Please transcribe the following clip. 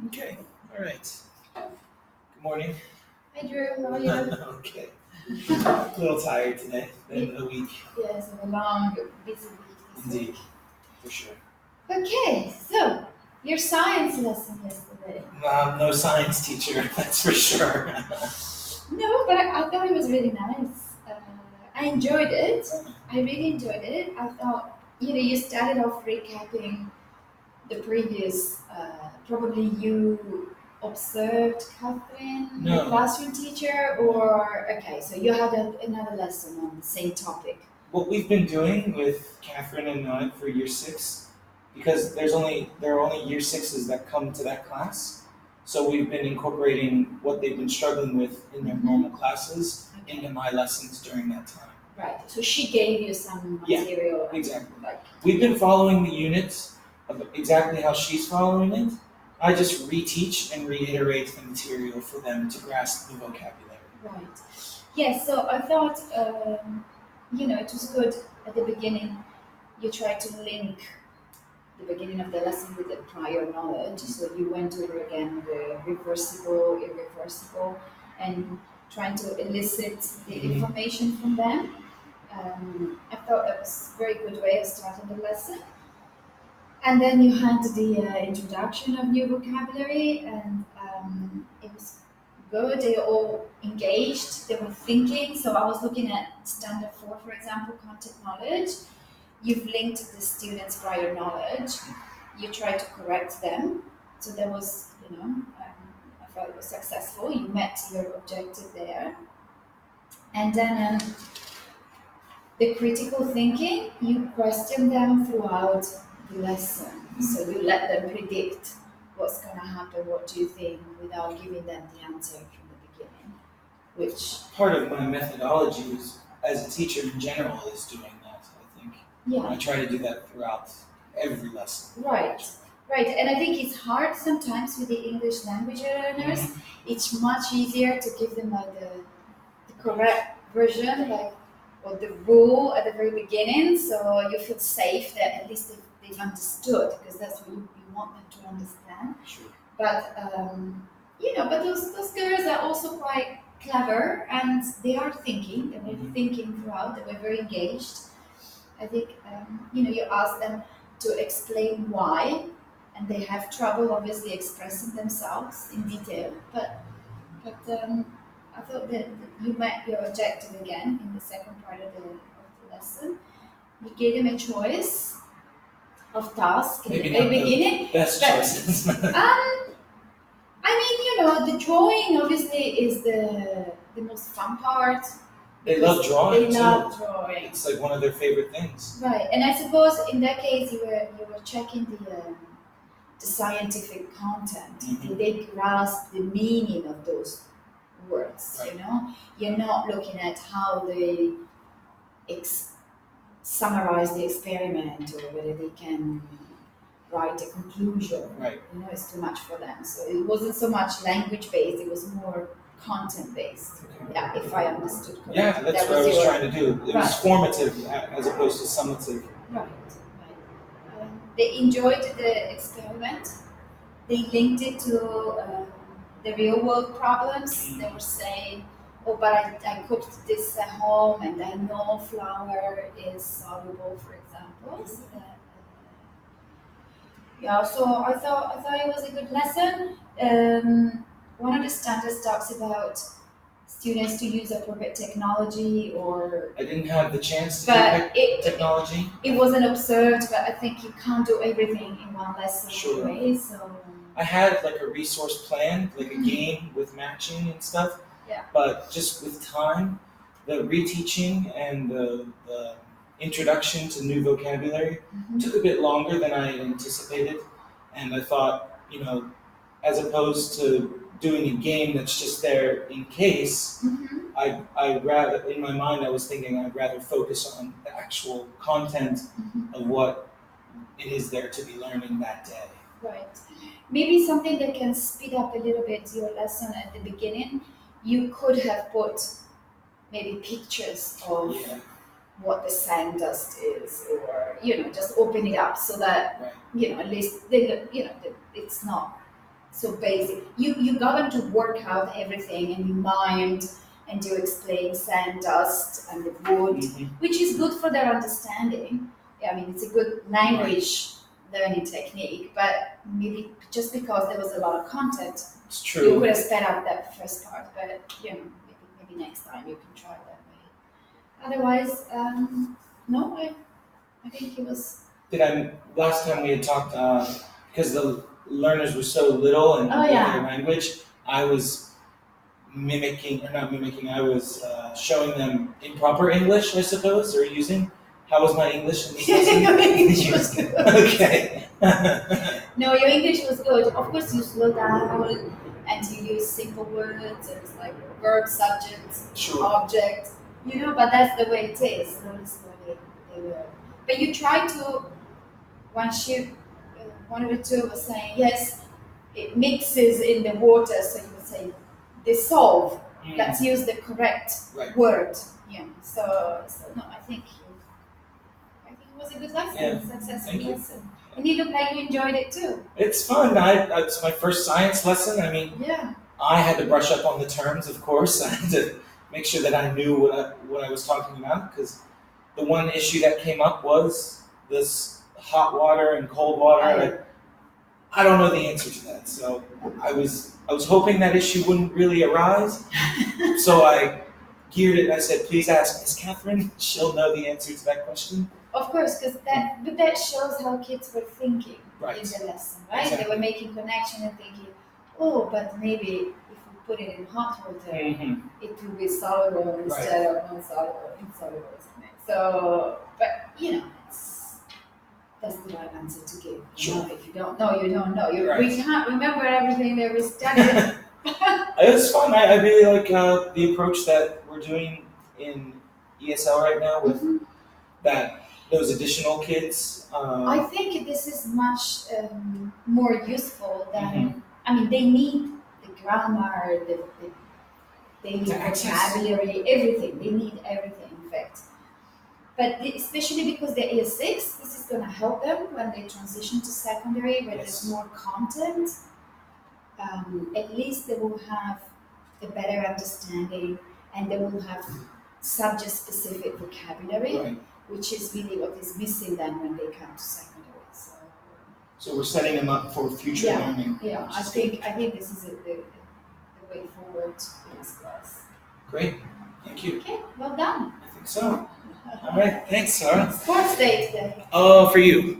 Okay, all right. Good morning. Hi Drew, how are you? Okay. A little tired today. Been a week, Yes, a long, busy week this indeed, week. for sure. Okay, so your science lesson yesterday. No science teacher, that's for sure. No, but I thought it was really nice. I enjoyed it. I really enjoyed it. I thought, you started off recapping the previous, probably you observed Catherine, the No. classroom teacher, or, okay, so you had another lesson on the same topic. What we've been doing with Catherine and I for year six, because there are only year sixes that come to that class, so we've been incorporating what they've been struggling with in their normal classes into my lessons during that time. Right. So she gave you some Yeah, material. exactly. Like We've been following the units of exactly how she's following it. I just reteach and reiterate the material for them to grasp the vocabulary. right. Yes. So I thought, it was good at the beginning. You tried to link the beginning of the lesson with the prior knowledge. So you went over again the reversible, irreversible, and trying to elicit the information from them. I thought that was a very good way of starting the lesson. And then you had the introduction of new vocabulary, and it was good. They all engaged, they were thinking. So I was looking at standard 4, for example, content knowledge. You've linked the students' prior knowledge, you try to correct them. So there was, I felt it was successful. You met your objective there. And then the critical thinking, you question them throughout the lesson. So you let them predict what's going to happen, what do you think, without giving them the answer from the beginning. Which part of my methodology is, as a teacher in general, is doing that, I think. Yeah. I try to do that throughout every lesson. Right. Right, and I think it's hard sometimes with the English language learners. It's much easier to give them like the correct version, like or the rule at the very beginning, so you feel safe that at least they've understood, because that's what you want them to understand. Sure. But but those girls are also quite clever, and they are thinking. They were thinking throughout. They were very engaged. I think you ask them to explain why, and they have trouble obviously expressing themselves in detail. But I thought that you met your objective again in the second part of the lesson. You gave them a choice of task in Maybe the very not the beginning. best choices. The drawing obviously is the most fun part. They love drawing They too. love drawing. It's like one of their favorite things. Right, and I suppose in that case you were checking the scientific content. Did they grasp the meaning of those words? Right. You're not looking at how they summarize the experiment, or whether they can write a conclusion. Right. It's too much for them. So it wasn't so much language based; it was more content based. Okay. Yeah, if I understood correctly. Yeah, that's what I was trying to do. It was formative as opposed to summative. Right. They enjoyed the experiment. They linked it to the real world problems. They were saying, "Oh, but I cooked this at home, and I know flour is soluble," for example. So that, so I thought it was a good lesson. One of the standards talks about students to use appropriate technology, or I didn't have the chance to but do technology. It wasn't observed, but I think you can't do everything in one lesson. Sure. Anyway, so I had like a resource plan, like a game with matching and stuff. Yeah. But just with time, the reteaching and the introduction to new vocabulary took a bit longer than I anticipated. And I thought, as opposed to doing a game that's just there in case, I'd rather, in my mind, I was thinking I'd rather focus on the actual content of what it is there to be learning that day. Right. Maybe something that can speed up a little bit your lesson at the beginning. You could have put maybe pictures of what the sandust is, or just open it up so that at least they, it's not So basic. You got them to work out everything in your mind, and you explain sand, dust, and the wood, Mhm. which is good for their understanding. Yeah, I mean, it's a good language learning technique, but maybe just because there was a lot of content, It's you true. could have sped up that first part. But maybe next time you can try that way. Otherwise, no, I think it was. Did I last time we had talked because the learners were so little and Oh with their yeah. language, I was mimicking or not mimicking. I was showing them improper English, I suppose, or using. How was my English in this lesson? Your English was good. Okay. No, your English was good. Of course, you slow down and you use simple words. It's like verb, subject, Sure. object. But that's the way it is. Slowly, slowly, they will. But you try to. Once one of the two was saying yes, it mixes in the water. So you would say dissolve. Mm. Let's use the correct Right. word. Yeah. So no, I think it was a good lesson, Yeah. successful Thank you. lesson. And you look like you enjoyed it too. It's fun. It's my first science lesson. I mean, Yeah. I had to brush up on the terms, of course. I had to make sure that I knew what I was talking about because the one issue that came up was this hot water and cold water. I don't know the answer to that, so I was hoping that issue wouldn't really arise. So I geared it and I said, please ask Miss Catherine. She'll know the answer to that question. Of course, but that shows how kids were thinking Right. in the lesson, right? Exactly. They were making connection and thinking, oh, but maybe if we put it in hot water, Mm-hmm. it will be soluble instead of non-soluble, insoluble, isn't it? So, but that's the right answer to give. Sure. If you don't know, you don't know. Right. We can't remember everything that we studied. It was fun. I really like the approach that we're doing in ESL right now with those additional kids. I think this is much more useful than. Mhm. I mean, they need the grammar, they need To access. vocabulary, everything. They need everything, in fact. But especially because they're year six, this is going to help them when they transition to secondary, where there's Yes. more content. At least they will have a better understanding, and they will have subject-specific vocabulary, Right. which is really what is missing then when they come to secondary. So we're setting them up for future Yeah, learning. yeah. which I is think this is the way forward in this class. great. Thank you. Okay, well done. I think so. All right. Thanks, Sarah. Sports day today. Oh, for you.